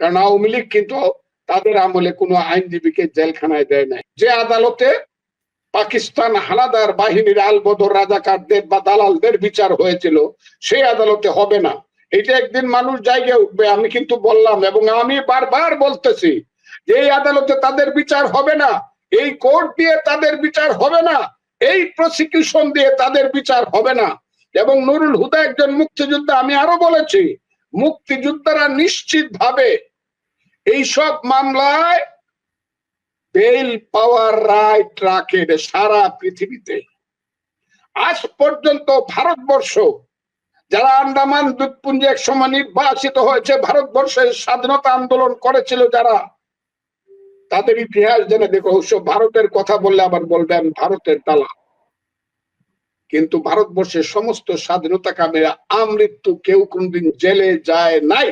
কারণ আওয়ামী লীগ কিন্তু তাদের আমলে কোনো আইনজীবীকে জেলখানায় দেয় নাই। যে আদালতে পাকিস্তান হানাদার বাহিনীর আলবদর রাজাকারদের বা দালালদের বিচার হয়েছিল সেই আদালতে হবে না। এটা একদিন মানুষ জায়গায় উঠবে। আমি কিন্তু বললাম এবং আমি বারবার বলতেছি যে এই আদালতে তাদের বিচার হবে না, এই কোর্ট দিয়ে তাদের বিচার হবে না, এই প্রসিকিউশন দিয়ে তাদের বিচার হবে না। এবং নুরুল হুদা একজন মুক্তিযোদ্ধা, আমি আরো বলেছি মুক্তিযোদ্ধারা নিশ্চিত ভাবে এইসব মামলায় বেল পাওয়ার রাইট রাখে সারা পৃথিবীতে। আজ পর্যন্ত ভারতবর্ষ যারা আন্দামান দ্বীপপুঞ্জে এক সময় নির্বাসিত হয়েছে, ভারতবর্ষের স্বাধীনতা আন্দোলন করেছিল যারা, তাদের ইতিহাস জেনে দেখো। ভারতের কথা বললে আবার বলবেন ভারতের দালাল, কিন্তু ভারতবর্ষের সমস্ত স্বাধীনতা কামীরা আমৃত্যু কেউ কোনদিন জেলে যায় নাই।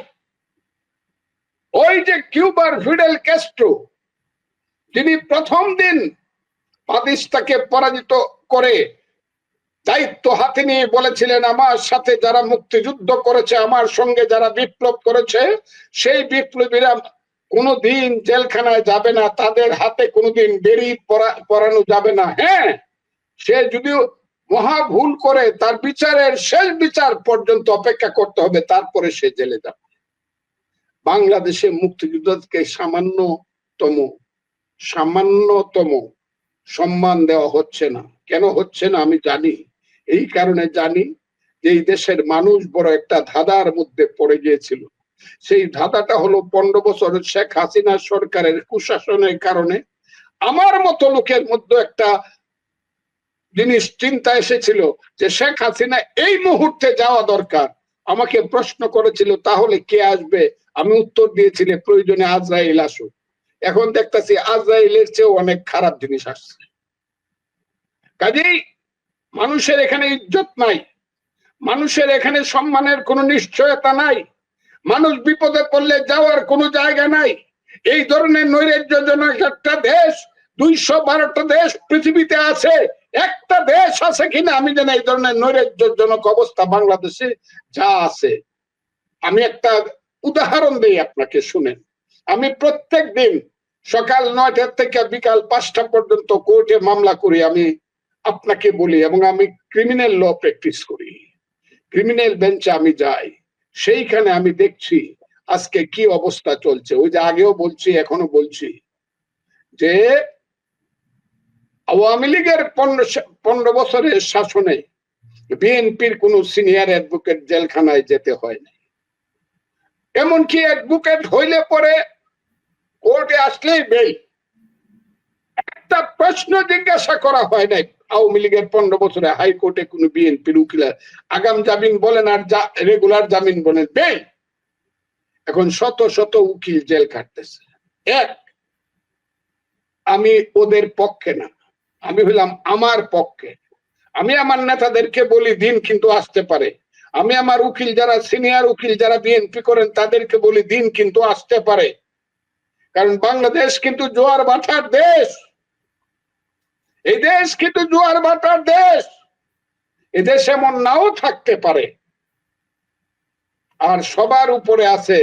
ওই যে কিউবার ফিডেল ক্যাস্ট্রো, যিনি প্রথম দিন পাদিস্তাকে পরাজিত করে দায়িত্ব হাতে নিয়ে বলেছিলেন আমার সাথে যারা মুক্তিযুদ্ধ করেছে, আমার সঙ্গে যারা বিপ্লব করেছে, সেই বিপ্লবীরা কোনোদিন জেলখানায় যাবে না, তাদের হাতে কোনোদিন বেড়ি পরানো যাবে না। হ্যাঁ, সে যদিও মহা ভুল করে তার বিচারের শেষ বিচার পর্যন্ত অপেক্ষা করতে হবে, তারপরে সে জেলে যাবে। বাংলাদেশে মুক্তিযুদ্ধকে সামান্যতম সম্মান দেওয়া হচ্ছে না। কেন হচ্ছে না আমি জানি। এই কারণে জানি যে এই দেশের মানুষ বড় একটা ধাঁধার মধ্যে পড়ে গিয়েছিল। সেই ধাঁধাটা হলো 15 বছর শেখ হাসিনা সরকারের কুশাসনের কারণে আমার মতো লোকের মধ্যে একটা জিনিস চিন্তা এসেছিল যে শেখ হাসিনা এই মুহূর্তে যাওয়া দরকার। আমাকে প্রশ্ন করেছিল তাহলে কে আসবে, আমি উত্তর দিয়েছিলাম প্রয়োজনে আজরাইল আসুক। এখন দেখতেছি আজরাইলের চেয়েও অনেক খারাপ জিনিস আসছে। কাজেই মানুষের এখানে ইজ্জত নাই, মানুষের এখানে সম্মানের কোনো নিশ্চয়তা নাই, মানুষ বিপদে পড়লে যাওয়ার কোনো জায়গা নাই। এই ধরনের নৈরাজ্যজনক একটা দেশ, 212টা দেশ পৃথিবীতে আছে, একটা দেশ আছে কিনা আমি জানি এই ধরনের নৈরাজ্যজনক অবস্থা বাংলাদেশে যা আছে। আমি একটা উদাহরণ দিই আপনাকে, শুনেন। আমি প্রত্যেক দিন সকাল 9টা থেকে বিকাল 5টা পর্যন্ত কোর্টে মামলা করি, আমি আপনাকে বলি, এবং আমি ক্রিমিনাল ল প্র্যাকটিস করি। ক্রিমিনাল বেঞ্চে আমি যাই, সেইখানে আমি দেখছি আজকে কি অবস্থা চলছে। ওই যে আগেও বলছি এখনো বলছি যে আওয়ামী লীগের 15 বছরের শাসনে বিএনপির কোন সিনিয়র অ্যাডভোকেট জেলখানায় যেতে হয় না। এমনকি অ্যাডভোকেট হইলে পরে কোর্টে আসলেই বেল, একটা প্রশ্ন জিজ্ঞাসা করা হয় নাই। আওয়ামী লীগের 15 বছরে হাইকোর্টে কোন বিএনপির উকিল আগাম জামিন বলেন আর রেগুলার জামিন বলেন, বেল। এখন শত শত উকিল জেল কাটতেছে। আমি ওদের পক্ষে না, আমি হইলাম আমার পক্ষে। আমি আমার নেতাদেরকে বলি দিন কিন্তু আসতে পারে। আমি আমার উকিল যারা সিনিয়র উকিল যারা বিএনপি করেন তাদেরকে বলি দিন কিন্তু আসতে পারে। কারণ বাংলাদেশ কিন্তু জোয়ার ভাটার দেশ, এই দেশ কিন্তু জোয়ার ভাটার দেশ। এদেশ এমন নাও থাকতে পারে। আর সবার উপরে আছে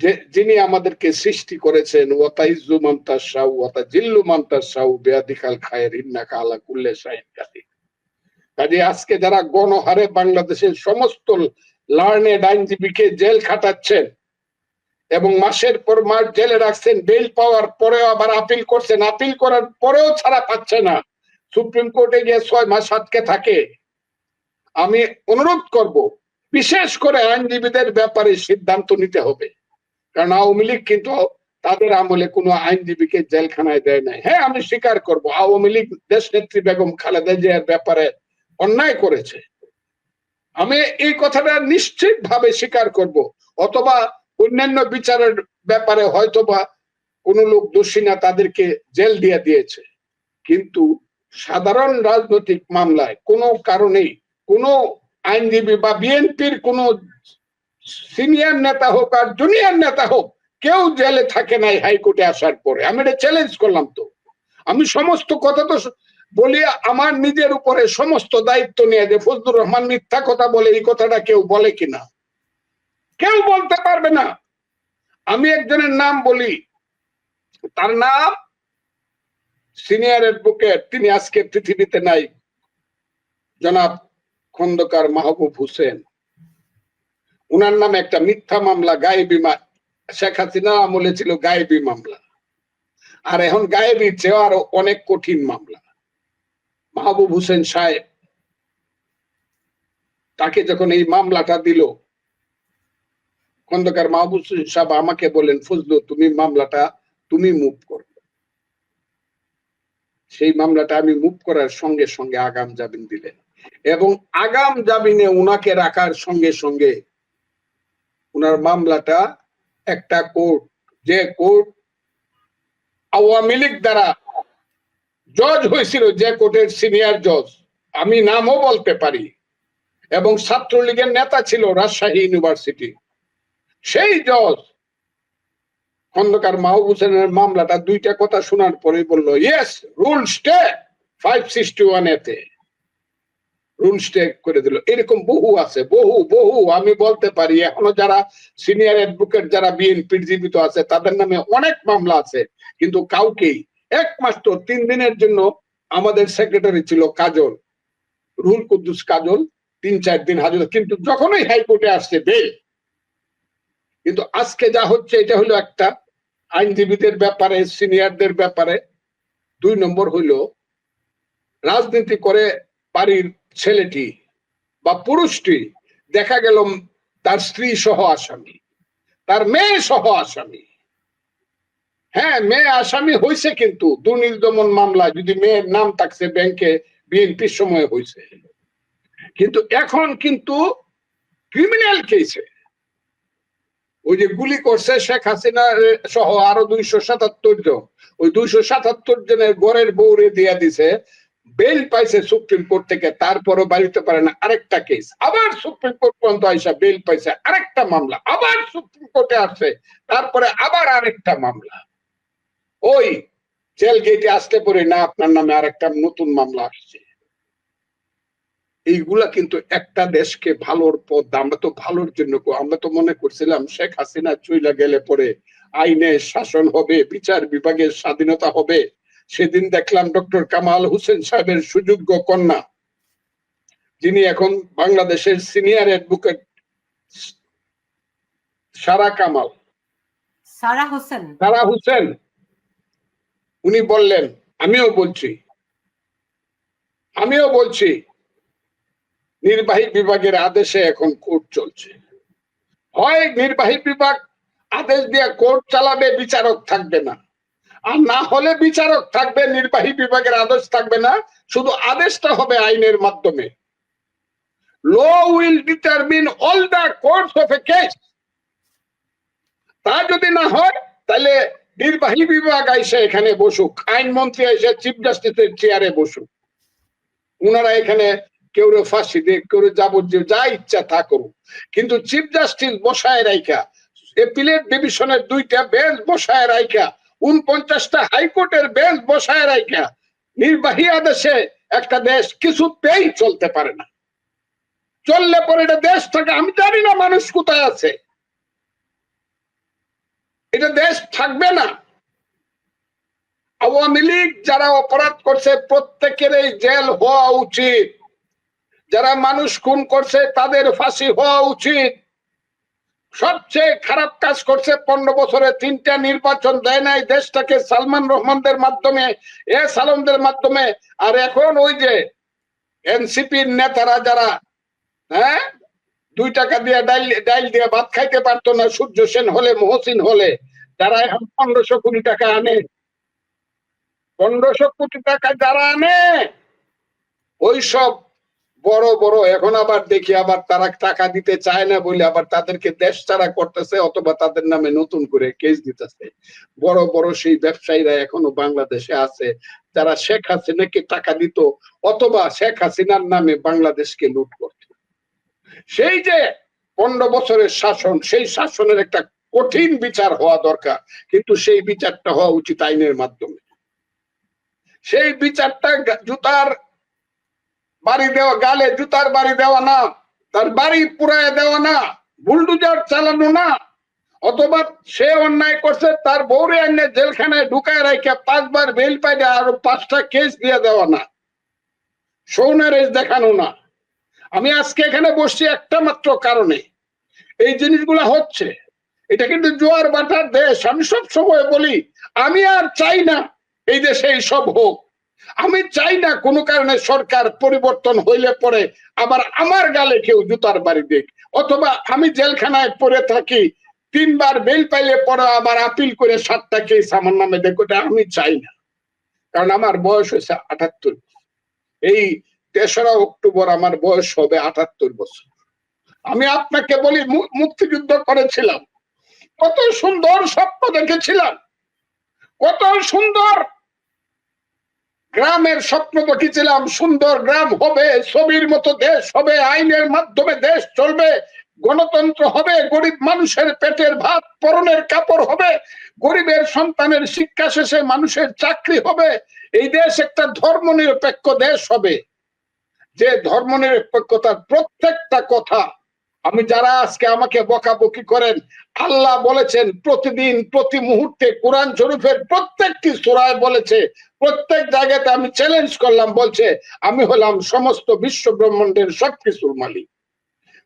যে যিনি আমাদেরকে সৃষ্টি করেছেন, ওয়াতাইজ্জু মান তাশাউ ওয়াতাজিল্লু মান তাশাউ বিয়াদিকাল খায়র ইন্নাকা আলা কুল্লি শাইইন কাদির। কাজে আজকে যারা গণহারে বাংলাদেশের সমস্ত লার্নেড আইনজীবীকে জেল খাটাচ্ছেন এবং মাসের পর মাস জেলে রাখছেন, বেল পাওয়ার পরেও আবার আপিল করছেন, আপিল করার পরেও ছাড়া পাচ্ছে না, সুপ্রিম কোর্টে গিয়ে 6 মাস আটকে থাকে। আমি অনুরোধ করব বিশেষ করে আইনজীবীদের ব্যাপারে সিদ্ধান্ত নিতে হবে। কারণ আওয়ামী লীগ কিন্তু তাদের আমলে কোনো আইনজীবীকে জেলখানায় দেয় নাই। হ্যাঁ, আমি স্বীকার করব আওয়ামী লীগ দেশ নেত্রী বেগম খালেদা জিয়ার ব্যাপারে অন্যায় করেছে, আমি এই কথাটা নিশ্চিত ভাবে স্বীকার করব। অথবা অন্যান্য বিচারের ব্যাপারে হয়তোবা কোন লোক দোষী না, তাদেরকে জেল দিয়ে দিয়েছে। কিন্তু সাধারণ রাজনৈতিক মামলায় কোনো কারণেই কোনো আইনজীবী বা বিএনপির কোন সিনিয়র নেতা হোক আর জুনিয়র নেতা হোক, কেউ জেলে থাকে নাই হাইকোর্টে আসার পরে। আমি এটা চ্যালেঞ্জ করলাম। তো আমি সমস্ত কথা তো বলি আমার নিজের উপরে সমস্ত দায়িত্ব নিয়ে, যে ফজলুর রহমান মিথ্যা কথা বলে এই কথাটা কেউ বলে কিনা, কেউ বলতে পারবে না। আমি একজনের নাম বলি, তার নাম সিনিয়র অ্যাডভোকেট, তিনি আজকে পৃথিবীতে নাই, জনাব খন্দকার মাহবুব হোসেন। উনার নামে একটা মিথ্যা মামলা, গায়েবী, শেখ হাসিনা আমলে ছিল গায়েবী মামলা, আর এখন গায়েবী চেয়ে আরো অনেক কঠিন মামলা। মাহবুব হোসেন সাহেব, তাকে যখন এই মামলাটা দিল, খন্দকার মাহবুব হোসেন সাহেব আমাকে বলেন, ফজলু তুমি মামলাটা তুমি মুভ করো। সেই মামলাটা আমি মুভ করার সঙ্গে সঙ্গে আগাম জামিন দিলেন, এবং আগাম জামিনে উনাকে রাখার সঙ্গে সঙ্গে উনার মামলাটা একটা কোর্ট, যে কোর্ট আওয়ামী লীগ দ্বারা জজ হয়েছিল, যে কোর্টের সিনিয়র জজ আমি নামও বলতে পারি, এবং ছাত্রলীগের নেতা ছিল রাজশাহী ইউনিভার্সিটি, সেই জজ খন্দকার মাহবুব হোসেনের মামলাটা দুইটা কথা শোনার পরে বলল, ইয়েস, রুল স্টে 561 এতে রুল স্টে করে দিল। এরকম বহু আছে, বহু বহু আমি বলতে পারি। এখনো যারা সিনিয়র অ্যাডভোকেট, যারা বিএনপির জীবিত আছে, তাদের নামে অনেক মামলা আছে, কিন্তু কাউকেই, একমাত্র 3 দিনের জন্য আমাদের সেক্রেটারি ছিল কাজল, রুহুল কুদ্দুস কাজল, 3-4 দিন হাজত, কিন্তু যখনই হাইকোর্টে আসছে বেল। কিন্তু আজকে যা হচ্ছে, এটা হলো একটা আইনজীবীদের ব্যাপারে, সিনিয়রদের ব্যাপারে। 2 নম্বর হইলো, রাজনীতি করে বাড়ির ছেলেটি বা পুরুষটি দেখা গেল তার স্ত্রী সহ আসামি, তার মেয়ে সহ আসামি। হ্যাঁ, মেয়ে আসামি হয়েছে, কিন্তু দুর্নীতি দমন মামলা যদি মেয়ের নাম থাকছে ব্যাংকে, বিএনপির সময় হয়েছে, কিন্তু এখন কিন্তু ক্রিমিনাল কেসে ওই যে গুলি করছে শেখ হাসিনা সহ আরো 277 জন, ওই 277 জনের ঘরের বউরে দিয়া দিছে, বেল পাইছে সুপ্রিম কোর্ট থেকে, তারপরও বাড়িতে পারে না, আরেকটা কেস, আবার সুপ্রিম কোর্ট পর্যন্ত আইসা বেল পাইছে, আরেকটা মামলা, আবার সুপ্রিম কোর্টে আসছে, তারপরে আবার আরেকটা মামলা। ওই জেল গেটে আসতে পরে না আপনার নামে আরেকটা নতুন মামলা আসছে। এইগুলা কিন্তু একটা দেশকে ভালোর পথ, আমরা তো ভালোর জন্য, আমরা তো মনে করছিলাম শেখ হাসিনা চইলা গেলে পরে আইনের শাসন হবে, বিচার বিভাগের স্বাধীনতা হবে। সেদিন দেখলাম ডক্টর কামাল হোসেন সাহেবের সুযোগ্য কন্যা, যিনি এখন বাংলাদেশের সিনিয়র অ্যাডভোকেট, সারা হোসেন, উনি বললেন, আমিও বলছি নির্বাহী বিভাগের আদেশে এখন কোর্ট চলছে। হয় নির্বাহী বিভাগ আদেশ দিয়ে কোর্ট চালাবে, বিচারক থাকবে না, আর না হলে বিচারক থাকবে, নির্বাহী বিভাগের আদেশ থাকবে না, শুধু আদেশটা হবে আইনের মাধ্যমে। Law will determine all the course of a case. তা যদি না হয়, তাহলে নির্বাহী বিভাগ এসে এখানে বসুক, আইনমন্ত্রী এসে চিফ জাস্টিসের চেয়ারে বসুক, উনারা এখানে কেউ ফাঁসি দিয়ে, কেউ যাবজ্জীব, যা ইচ্ছা তা করুক, কিন্তু চিফ জাস্টিস বসায় রাইখা, এপিলেট ডিভিশনের 2টা বেঞ্চ বসায় রাইখা, 49টা হাইকোর্টের বেঞ্চ বসায় রাইখা নির্বাহী আদেশে একটা দেশ কিছুতেই চলতে পারে না। চললে পরে এটা দেশ থাকে, আমি জানি না মানুষ কোথায় আছে, এটা দেশ থাকবে না। আওয়ামী লীগ যারা অপরাধ করছে প্রত্যেকেরই জেল হওয়া উচিত, যারা মানুষ খুন করছে তাদের ফাঁসি হওয়া উচিত। সবচেয়ে খারাপ কাজ করছে, 15 বছরে 3টা নির্বাচন দেয় নাই দেশটাকে, সালমান রহমানদের মাধ্যমে, সালামদের মাধ্যমে, আর এখন ওই যে এনসিপির নেতারা যারা 2 টাকা দিয়ে ডাইল দিয়ে ভাত খাইতে পারতো না, সূর্য সেন হলে, মহসিন হলে, যারা এখন 1500 কোটি টাকা আনে, 1500 কোটি টাকা যারা আনে, ওই সব বড় বড়, এখন আবার দেখি আবার তারা টাকা দিতে চায় না বলে আবার তাদেরকে দেশ ছাড়া করতেছে, অথবা তাদের নামে নতুন করে কেস দিতেছে। বড় বড় সেই ব্যবসায়ীরা এখনো বাংলাদেশে আছে, যারা শেখ হাসিনাকে টাকা দিত, অথবা শেখ হাসিনার নামে বাংলাদেশকে লুট করত। সেই যে 15 বছরের শাসন, সেই শাসনের একটা কঠিন বিচার হওয়া দরকার, কিন্তু সেই বিচারটা হওয়া উচিত আইনের মাধ্যমে। সেই বিচারটা জুতার বাড়ি দেওয়া, গালে জুতার বাড়ি দেওয়া না, তার বাড়ি পুরায় দেওয়া না, বুলডোজার চালানো না, অথবা সে অন্যায় করছে, তার বউরে এনে জেলখানায় ঢুকায় রাখে 5 বার বেল পাইলে আরো 5টা কেস দিয়ে দেওয়া না, সৌনারেজ দেখানো না। আমি আজকে এখানে বসছি একটা মাত্র কারণে, এই জিনিসগুলো হচ্ছে। এটা কিন্তু জোয়ার বাটার দেশ। আমি সব সময় বলি আমি আর চাই না এই দেশে এইসব হোক। আমি চাই না কোনো কারণে সরকার পরিবর্তন হইলে পরে আবার আমার গালে কেউ জুতার বাড়ি দিক, অথবা আমি জেলখানায় পড়ে থাকি 3 বার বেল পাইলে পরে আবার আপিল করে 7টা কেস আমার নামে দেখ। ওটা আমি চাই না, কারণ আমার বয়স হয়েছে 78। এই 3রা অক্টোবর আমার বয়স হবে 78 বছর। আমি আপনাকে বলি মুক্তিযুদ্ধ করেছিলাম, কত সুন্দর স্বপ্ন দেখেছিলাম, কত সুন্দর গ্রামের স্বপ্ন দেখেছিলাম। সুন্দর গ্রাম হবে, ছবির মতো দেশ হবে, আইনের মাধ্যমে দেশ চলবে, গণতন্ত্র হবে, গরিব মানুষের পেটের ভাত পরনের কাপড় হবে, গরিবের সন্তানের শিক্ষা শেষে মানুষের চাকরি হবে, এই দেশ একটা ধর্মনিরপেক্ষ দেশ হবে। যে ধর্মনিরপেক্ষতার প্রত্যেকটা কথা, আমি যারা আজকে আমাকে বকাবকি করেন, আল্লাহ বলেছেন প্রতিদিন প্রতি মুহূর্তে কোরআন শরীফের প্রত্যেকটি সূরায় বলেছে, প্রত্যেক জায়গাতে আমি চ্যালেঞ্জ করলাম, বলছে আমি হলাম সমস্ত বিশ্ব ব্রহ্মাণ্ডের সবকিছুর মালিক।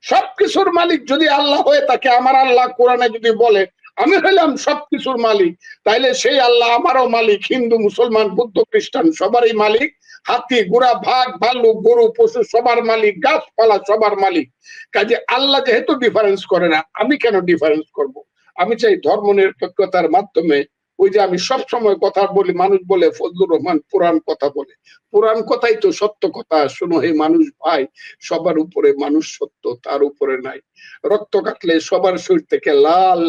সবকিছুর মালিক যদি আল্লাহ হয়ে থাকে, আমার আল্লাহ কোরআনে যদি বলে আমি হইলাম সবকিছুর মালিক, তাইলে সেই আল্লাহ আমারও মালিক, হিন্দু মুসলমান বৌদ্ধ খ্রিস্টান সবারই মালিক, হাতি ঘোড়া ভাগ ভাল্লুক গরু পশু সবার মালিক, গাছপালা সবার মালিক। কাজে আল্লাহ যেহেতু ডিফারেন্স করে না, আমি কেন ডিফারেন্স করব? আমি চাই ধর্ম নিরপেক্ষতার মাধ্যমে, ওই যে আমি সব সময় কথা বলি, মানুষ বলে ফজলুর রহমান পুরাণ কথা বলে, পুরাণ কথাই তো সত্য কথা। শোনো হে মানুষ ভাই, সবার উপরে মানুষ সত্য, তার উপরে নাই। রক্ত কাটলে সবার শরীর থেকে লাল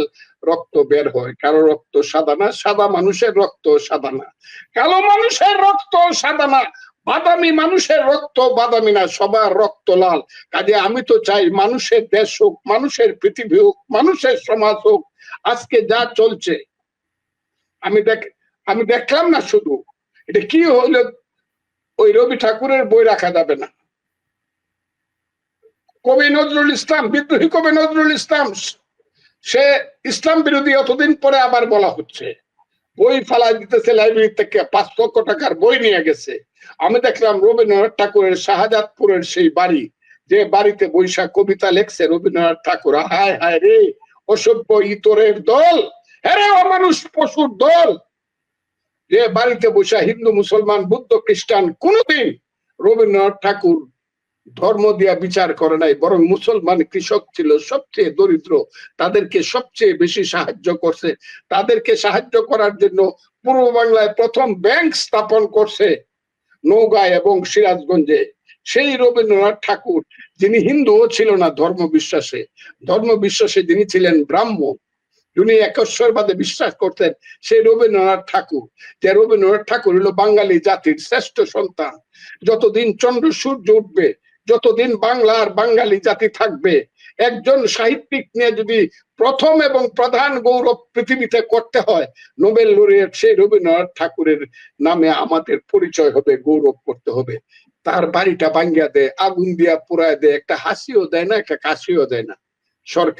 রক্ত বের হয়, কারো রক্ত সাদা না, সাদা মানুষের রক্ত সাদা না, কালো মানুষের রক্ত সাদা না, বাদামি মানুষের রক্ত বাদামি না, সবার রক্ত লাল। কাজে আমি তো চাই মানুষের দেশ হোক, মানুষের পৃথিবী হোক, মানুষের সমাজ হোক। আজকে যা চলছে আমি দেখলাম না, শুধু এটা কি হইলো, ওই রবি ঠাকুরের বই রাখা যাবে না। কবি নজরুল ইসলাম, বিদ্রোহী কবি নজরুল ইসলাম, সে ইসলাম বিরোধী, অতদিন পরে আবার বলা হচ্ছে বই ফালা দিতেছে, লাইব্রেরি থেকে 5 লক্ষ টাকার বই নিয়ে গেছে। আমি দেখলাম রবীন্দ্রনাথ ঠাকুরের শাহজাদপুরের সেই বাড়ি, যে বাড়িতে বৈশা কবিতা লেখছে রবীন্দ্রনাথ ঠাকুর। হায় হায় রে, অসভ্য ইতরের দল, হ্যাঁ অমানুষ পশুর দল, যে বাড়িতে বৈশা হিন্দু মুসলমান বৌদ্ধ খ্রিস্টান কোনদিন রবীন্দ্রনাথ ঠাকুর ধর্ম দিয়া বিচার করে নাই, বরং মুসলমান কৃষক ছিল সবচেয়ে দরিদ্র, তাদেরকে সবচেয়ে বেশি সাহায্য করছে। তাদেরকে সাহায্য করার জন্য পূর্ব বাংলায় প্রথম ব্যাংক স্থাপন করছে নওগাঁয় এবং সিরাজগঞ্জে। সেই রবীন্দ্রনাথ ঠাকুর, যিনি হিন্দুও ছিল না ধর্ম বিশ্বাসে যিনি ছিলেন ব্রাহ্মণ, যিনি একেশ্বরবাদে বিশ্বাস করতেন, সেই রবীন্দ্রনাথ ঠাকুর। যে রবীন্দ্রনাথ ঠাকুর হলো বাঙালি জাতির শ্রেষ্ঠ সন্তান। যতদিন চন্দ্র সূর্য উঠবে, যতদিন বাংলার বাঙালি জাতি থাকবে, একজন সাহিত্যিক নিয়ে যদি প্রথম এবং প্রধান গৌরব পৃথিবীতে করতে হয়, নোবেল লরিয়েট সেই রবীন্দ্রনাথ ঠাকুরের নামে আমাদের পরিচয় হবে, গৌরব করতে হবে। তার বাড়িটা ভাঙ্গিয়া দেয়, আগুন দিয়া পুরায় দেয়, একটা হাসিও দেয় না, একটা কাশিও দেয় না সরকার।